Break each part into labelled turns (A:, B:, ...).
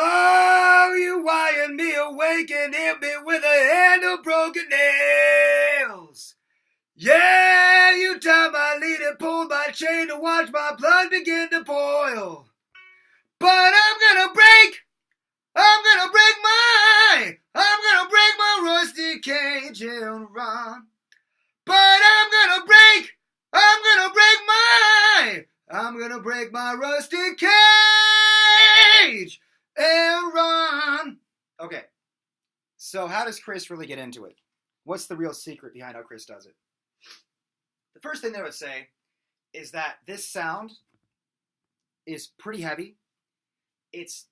A: Oh, you wired me awake and hit me with a hand of broken nails. Yeah, you tied my lead and pulled my chain to watch my blood begin to boil. But I'm gonna break my rusty cage and run. But I'm gonna break my rusty cage and run. Okay, so how does Chris really get into it? What's the real secret behind how Chris does it? The first thing they would say is that this sound is pretty heavy. It's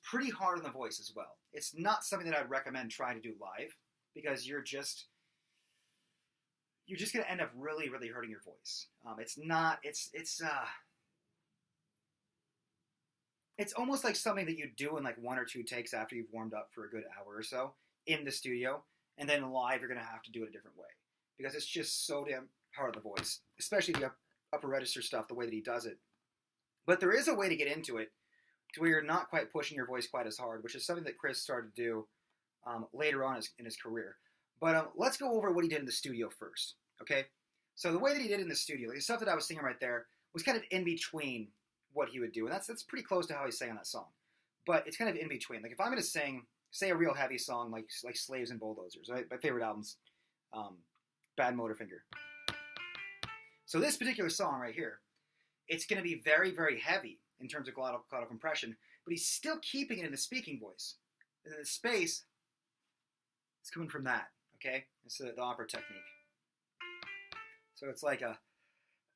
A: pretty hard on the voice as well. It's not something that I'd recommend trying to do live because you're just going to end up really, really hurting your voice. It's almost like something that you do in like one or two takes after you've warmed up for a good hour or so in the studio, and then live you're going to have to do it a different way because it's just so damn hard on the voice, especially the upper register stuff, the way that he does it. But there is a way to get into it to where you're not quite pushing your voice quite as hard, which is something that Chris started to do later on in his career. But let's go over what he did in the studio first, okay? So the way that he did in the studio, like the stuff that I was singing right there, was kind of in between what he would do, and that's pretty close to how he sang on that song. But it's kind of in between. Like if I'm going to sing, say, a real heavy song like Slaves and Bulldozers, right? My favorite albums, Bad Motorfinger. So this particular song right here, it's going to be very, very heavy in terms of glottal compression, but he's still keeping it in the speaking voice. And then the space is coming from that, okay? It's the opera technique. So it's like a,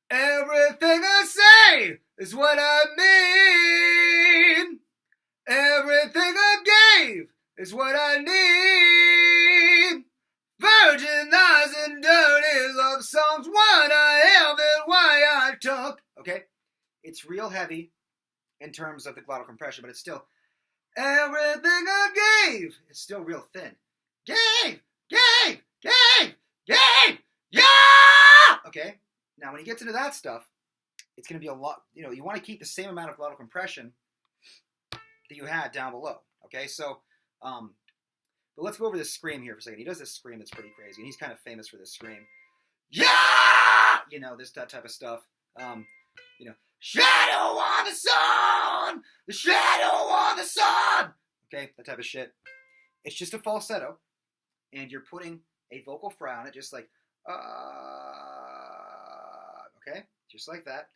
A: everything I say is what I mean. Everything I gave is what I need. Virgin eyes and dirty love songs, what I have and why I took. Okay? It's real heavy in terms of the glottal compression, but it's still everything I gave. It's still real thin. Gave! Yeah! Okay? Now, when he gets into that stuff, it's going to be a lot, you want to keep the same amount of glottal compression that you had down below. Okay? So, but let's go over this scream here for a second. He does this scream that's pretty crazy, and he's kind of famous for this scream. Yeah! That type of stuff. Shadow on the sun! The shadow on the sun! Okay, that type of shit. It's just a falsetto, and you're putting a vocal fry on it, just like, okay, just like that.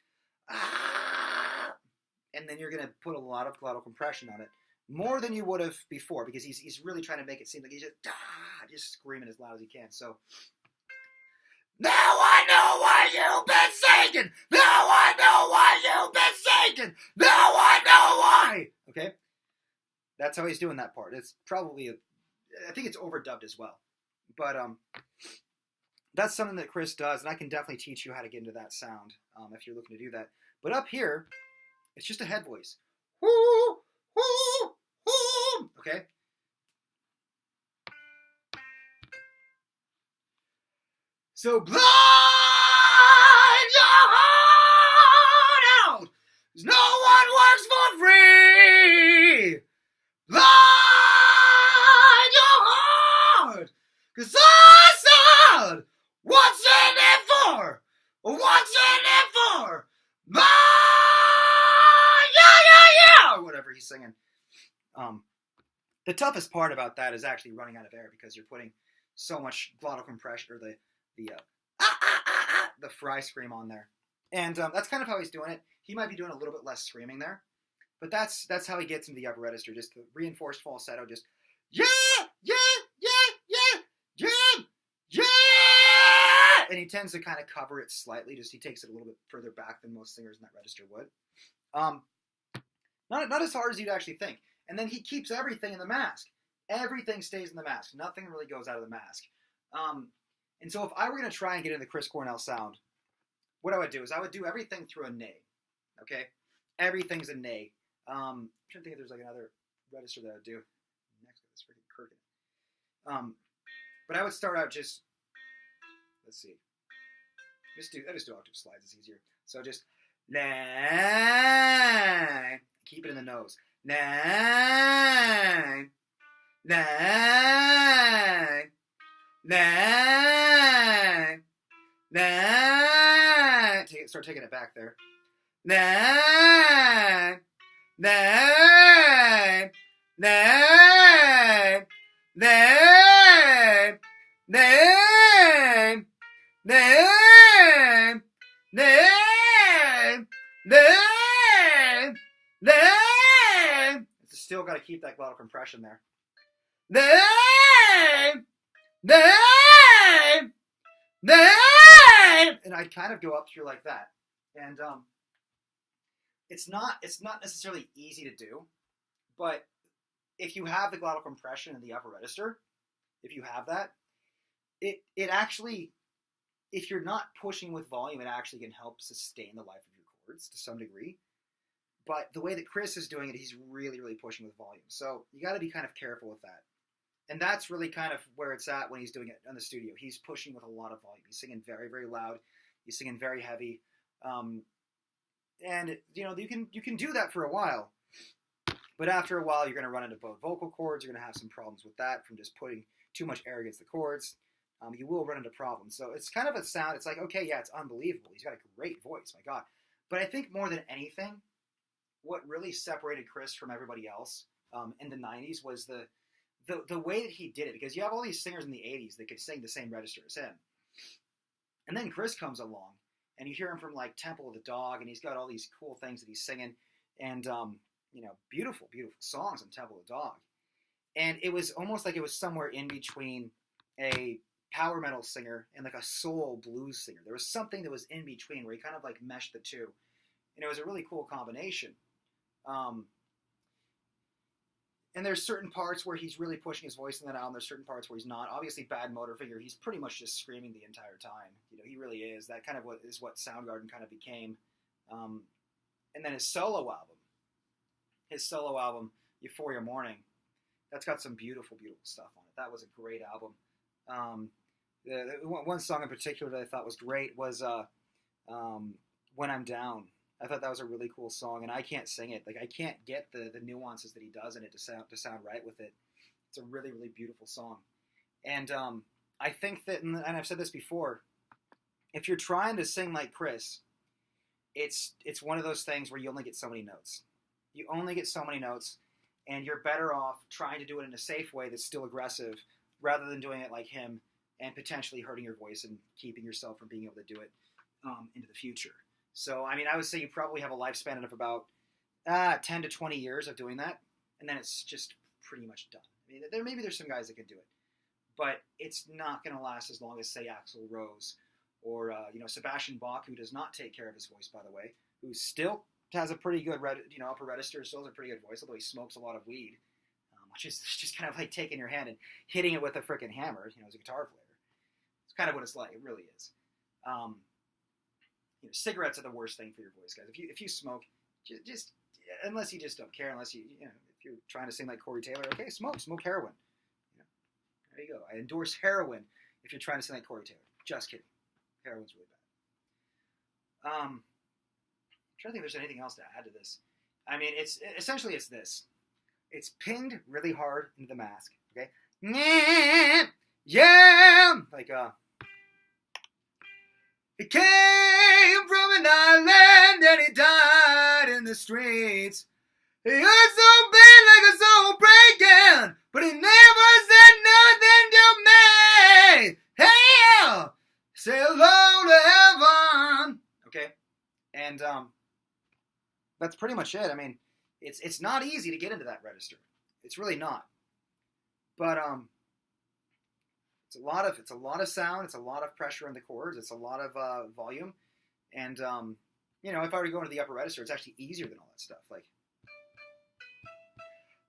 A: And then you're going to put a lot of glottal compression on it, more than you would have before, because he's really trying to make it seem like he's just screaming as loud as he can. So, now I know why you've been singing! Now I know why you've been singing! Now I know why! Okay? That's how he's doing that part. It's probably, I think it's overdubbed as well. But that's something that Chris does, and I can definitely teach you how to get into that sound if you're looking to do that. But up here, it's just a head voice. Woo! Woo! Woo! Okay? So blind your heart out, 'cause no one works for free. Blind your heart, 'cause I said, what's in it for? What's in it for? Yeah, or whatever he's singing. The toughest part about that is actually running out of air because you're putting so much glottal compression, or the fry scream on there. And that's kind of how he's doing it. He might be doing a little bit less screaming there, but that's how he gets into the upper register, just the reinforced falsetto, just yeah, and he tends to kind of cover it slightly, he takes it a little bit further back than most singers in that register would. Not as hard as you'd actually think. And then he keeps everything in the mask. Everything stays in the mask. Nothing really goes out of the mask. And so if I were going to try and get into the Chris Cornell sound, what I would do is I would do everything through a nay. Okay? Everything's a nay. I'm trying to think if there's like another register that I would do. Next, this freaking Kirk. But I would start out just, let's see. I just do octave slides. It's easier. So just, keep it in the nose. nine, nine, nine, nine. Start taking it back there. Nine, nine, nine, nine, nine, name, name, name, name. Still got to keep that glottal compression there. Name, name, name. And I'd kind of go up through like that. And it's not necessarily easy to do, but if you have the glottal compression in the upper register, if you have that, it actually, if you're not pushing with volume, it actually can help sustain the life of your chords to some degree. But the way that Chris is doing it, he's really, really pushing with volume. So you got to be kind of careful with that. And that's really kind of where it's at when he's doing it in the studio. He's pushing with a lot of volume. He's singing very, very loud. He's singing very heavy. And you know, you can do that for a while. But after a while, you're going to run into both vocal cords. You're going to have some problems with that from just putting too much air against the cords. You will run into problems. So it's kind of a sound. It's like, okay, yeah, it's unbelievable. He's got a great voice, my God. But I think more than anything, what really separated Chris from everybody else in the 90s was the way that he did it. Because you have all these singers in the 80s that could sing the same register as him. And then Chris comes along, and you hear him from like Temple of the Dog, and he's got all these cool things that he's singing. And, you know, beautiful, beautiful songs on Temple of the Dog. And it was almost like it was somewhere in between a power metal singer and like a soul blues singer. There was something that was in between where he kind of like meshed the two. And it was a really cool combination. And there's certain parts where he's really pushing his voice in that album. There's certain parts where he's not. Obviously, Bad Motor Figure, he's pretty much just screaming the entire time. You know, he really is. That kind of is what Soundgarden kind of became. And then his solo album, Euphoria Morning, that's got some beautiful, beautiful stuff on it. That was a great album. The one song in particular that I thought was great was When I'm Down. I thought that was a really cool song, and I can't sing it. Like, I can't get the nuances that he does in it to sound right with it. It's a really, really beautiful song. And I think that, and I've said this before, if you're trying to sing like Chris, it's one of those things where you only get so many notes. You only get so many notes, and you're better off trying to do it in a safe way that's still aggressive rather than doing it like him and potentially hurting your voice and keeping yourself from being able to do it into the future. So, I mean, I would say you probably have a lifespan of about 10 to 20 years of doing that, and then it's just pretty much done. I mean, maybe there's some guys that can do it, but it's not going to last as long as, say, Axl Rose or, Sebastian Bach, who does not take care of his voice, by the way, who still has a pretty good, upper register, still has a pretty good voice, although he smokes a lot of weed, which is just kind of like taking your hand and hitting it with a freaking hammer, as a guitar player. It's kind of what it's like. It really is. Cigarettes are the worst thing for your voice, guys. If you smoke, just unless you just don't care, unless if you're trying to sing like Corey Taylor, okay, smoke heroin. There you go. I endorse heroin if you're trying to sing like Corey Taylor. Just kidding. Heroin's really bad. I'm trying to think if there's anything else to add to this. I mean, it's this. It's pinged really hard into the mask. Okay, yeah, like he came from an island and he died in the streets. He hurt so bad like a soul breaking, but he never said nothing to me. Hey, say hello to heaven. Okay, and that's pretty much it. I mean, it's not easy to get into that register. It's really not. But it's a lot of sound. It's a lot of pressure on the chords. It's a lot of volume. And if I were to go into the upper register, it's actually easier than all that stuff. Like,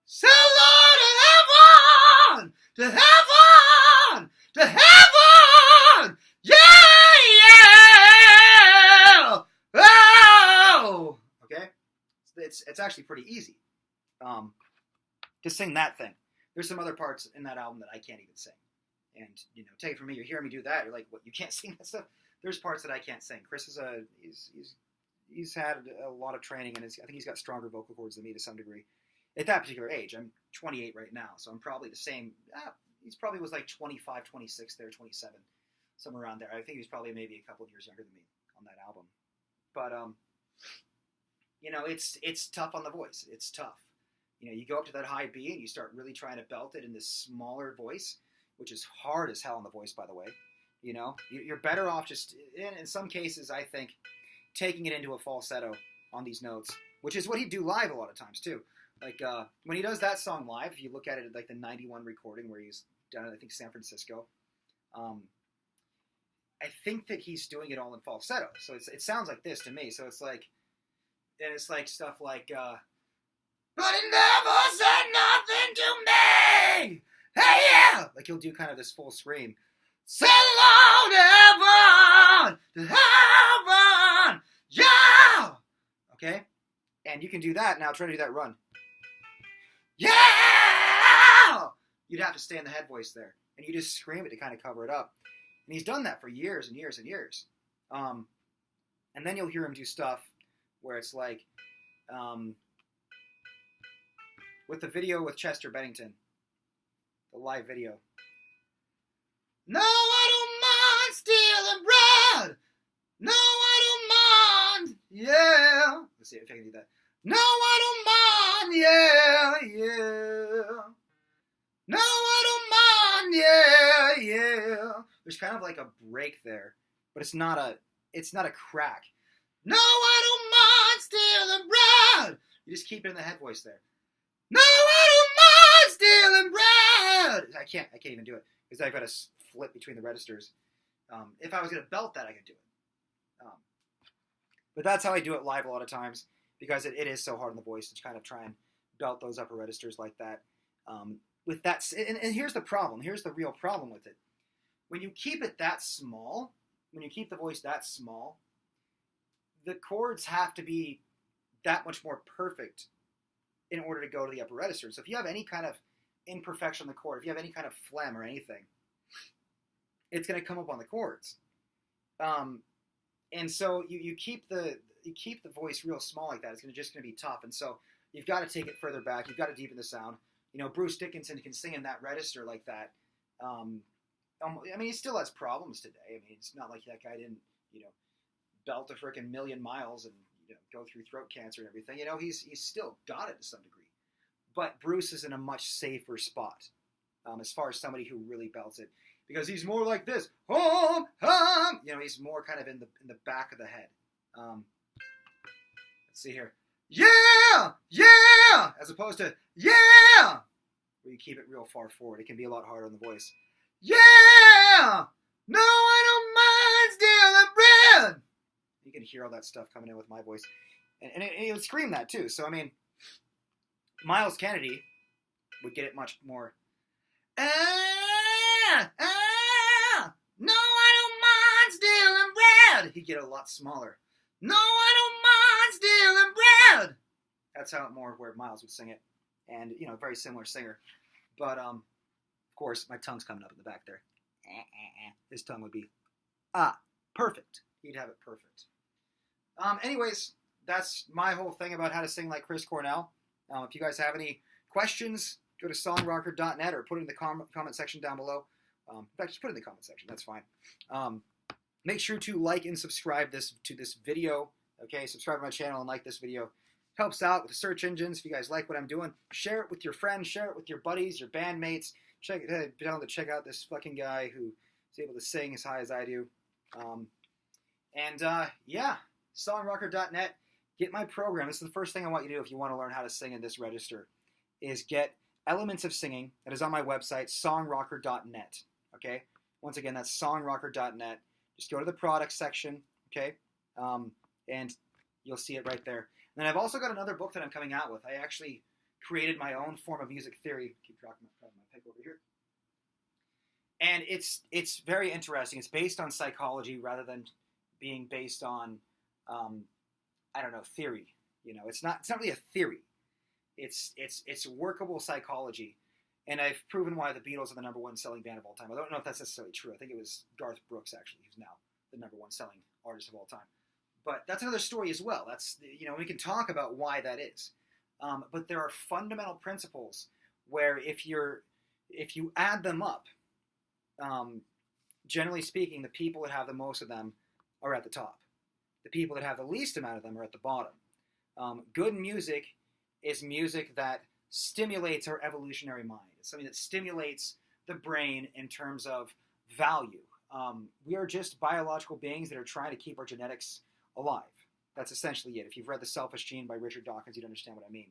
A: say hello to heaven, to heaven, yeah. Oh, okay. It's actually pretty easy to sing that thing. There's some other parts in that album that I can't even sing. And, take it from me, you're hearing me do that, you're like, what, you can't sing that stuff? There's parts that I can't sing. Chris is he's had a lot of training, and I think he's got stronger vocal cords than me to some degree. at that particular age. I'm 28 right now, so I'm probably the same. He's probably was like 25, 26 there, 27, somewhere around there. I think he was probably maybe a couple of years younger than me on that album. But it's tough on the voice. It's tough. You go up to that high B and you start really trying to belt it in this smaller voice, which is hard as hell on the voice, by the way. You're better off just, in some cases, I think, taking it into a falsetto on these notes, which is what he'd do live a lot of times, too. Like, when he does that song live, if you look at it at, like, the 91 recording where he's down in, I think, San Francisco, I think that he's doing it all in falsetto. So it sounds like this to me. So it's like stuff like, but he never said nothing to me! Hey, yeah! Like, he'll do kind of this full scream. Sail on heaven to heaven, yeah! Okay? And you can do that now. Try to do that run. Yeah! You'd have to stay in the head voice there. And you just scream it to kind of cover it up. And he's done that for years and years and years. And then you'll hear him do stuff where it's like, with the video with Chester Bennington, the live video. No, I don't mind stealing bread. No, I don't mind. Yeah. Let's see if I can do that. No, I don't mind. Yeah, yeah. No, I don't mind. Yeah, yeah. There's kind of like a break there, but it's not a crack. No, I don't mind stealing bread. You just keep it in the head voice there. No, I don't mind stealing bread. I can't even do it because I've got to flip between the registers. If I was going to belt that, I could do it. But that's how I do it live a lot of times because it is so hard on the voice to kind of try and belt those upper registers like that. With that, and here's the problem. Here's the real problem with it. When you keep it that small, when you keep the voice that small, the chords have to be that much more perfect in order to go to the upper register. So if you have any kind of imperfection on the chord, if you have any kind of phlegm or anything, it's going to come up on the chords. And so you keep the voice real small like that. It's just going to be tough. And so you've got to take it further back. You've got to deepen the sound. Bruce Dickinson can sing in that register like that. I mean, he still has problems today. I mean, it's not like that guy didn't, belt a frickin' million miles and go through throat cancer and everything. He's still got it to some degree. But Bruce is in a much safer spot as far as somebody who really belts it, because he's more like this. Home, home. He's more kind of in the back of the head. Let's see here. Yeah, yeah, as opposed to yeah, where you keep it real far forward. It can be a lot harder on the voice. Yeah, no, I don't mind stealing bread. You can hear all that stuff coming in with my voice. And it would scream that too. So, I mean, Miles Kennedy would get it much more. No, I don't mind stealing bread. He'd get it a lot smaller. No, I don't mind stealing bread. That's how where Miles would sing it. And, very similar singer. But, of course, my tongue's coming up in the back there. His tongue would be, perfect. He'd have it perfect. Anyways, that's my whole thing about how to sing like Chris Cornell. If you guys have any questions, go to songrocker.net or put it in the comment section down below. In fact, just put it in the comment section. That's fine. Make sure to like and subscribe to this video. Okay, subscribe to my channel and like this video. Helps out with the search engines. If you guys like what I'm doing, share it with your friends, share it with your buddies, your bandmates. Check out this fucking guy who is able to sing as high as I do. Yeah, songrocker.net. Get my program. This is the first thing I want you to do if you want to learn how to sing in this register, is get Elements of Singing. That is on my website, songrocker.net. Okay? Once again, that's songrocker.net. Just go to the product section, okay? And you'll see it right there. And then I've also got another book that I'm coming out with. I actually created my own form of music theory. Keep dropping my pick over here. And it's very interesting. It's based on psychology rather than being based on theory. It's not really a theory. It's workable psychology. And I've proven why the Beatles are the #1 selling band of all time. I don't know if that's necessarily true. I think it was Garth Brooks, actually, who's now the #1 selling artist of all time. But that's another story as well. That's, we can talk about why that is. But there are fundamental principles where if you add them up, generally speaking, the people that have the most of them are at the top. The people that have the least amount of them are at the bottom. Good music is music that stimulates our evolutionary mind. It's something that stimulates the brain in terms of value. We are just biological beings that are trying to keep our genetics alive. That's essentially it. If you've read The Selfish Gene by Richard Dawkins, you'd understand what I mean.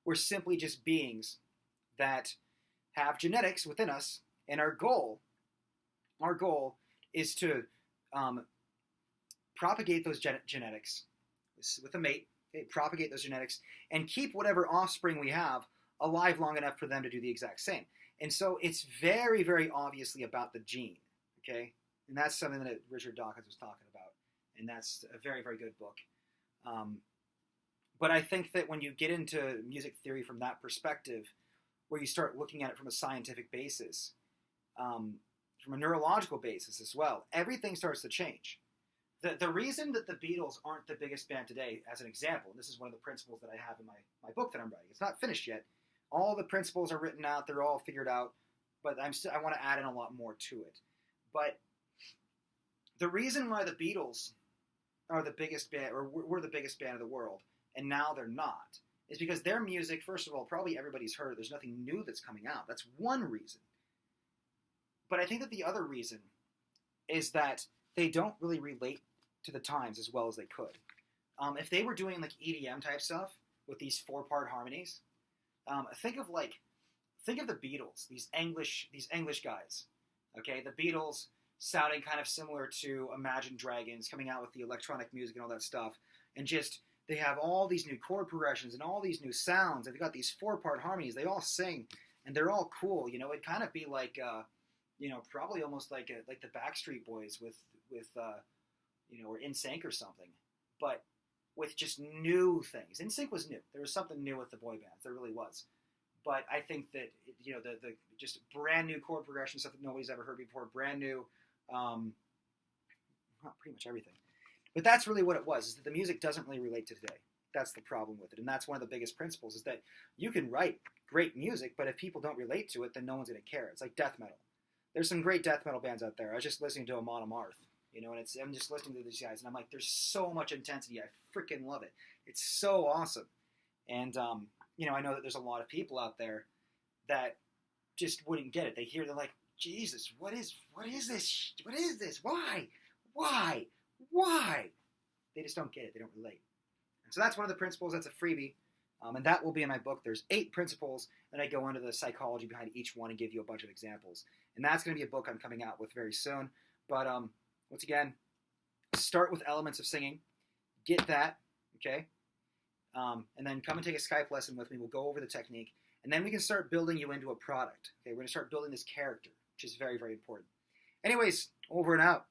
A: We're simply just beings that have genetics within us, and our goal is to propagate those genetics with a mate, okay, propagate those genetics, and keep whatever offspring we have alive long enough for them to do the exact same. And so it's very, very obviously about the gene, okay? And that's something that Richard Dawkins was talking about, and that's a very, very good book. But I think that when you get into music theory from that perspective, where you start looking at it from a scientific basis, from a neurological basis as well, everything starts to change. The reason that the Beatles aren't the biggest band today, as an example, and this is one of the principles that I have in my book that I'm writing. It's not finished yet. All the principles are written out. They're all figured out. But I want to add in a lot more to it. But the reason why the Beatles are the biggest band, or were the biggest band of the world, and now they're not, is because their music, first of all, probably everybody's heard it. There's nothing new that's coming out. That's one reason. But I think that the other reason is that they don't really relate to the times as well as they could. If they were doing like EDM type stuff with these 4-part harmonies, think of the Beatles, these English guys. Okay, the Beatles sounding kind of similar to Imagine Dragons, coming out with the electronic music and all that stuff, and just they have all these new chord progressions and all these new sounds, and they've got these 4-part harmonies. They all sing, and they're all cool. You know, it'd kind of be like, probably almost like the Backstreet Boys with or NSYNC or something, but with just new things. NSYNC was new. There was something new with the boy bands. There really was. But I think that the just brand new chord progression, stuff that nobody's ever heard before, brand new, pretty much everything. But that's really what it was, is that the music doesn't really relate to today. That's the problem with it. And that's one of the biggest principles, is that you can write great music, but if people don't relate to it, then no one's going to care. It's like death metal. There's some great death metal bands out there. I was just listening to Amon Amarth, and I'm just listening to these guys, and I'm like, there's so much intensity. I freaking love it. It's so awesome. And, I know that there's a lot of people out there that just wouldn't get it. They're like, Jesus, what is this? What is this? Why? They just don't get it. They don't relate. And so that's one of the principles. That's a freebie. And that will be in my book. There's 8 principles, and I go into the psychology behind each one and give you a bunch of examples. And that's going to be a book I'm coming out with very soon. But once again, start with elements of singing. Get that, okay? And then come and take a Skype lesson with me. We'll go over the technique. And then we can start building you into a product. Okay, we're going to start building this character, which is very, very important. Anyways, over and out.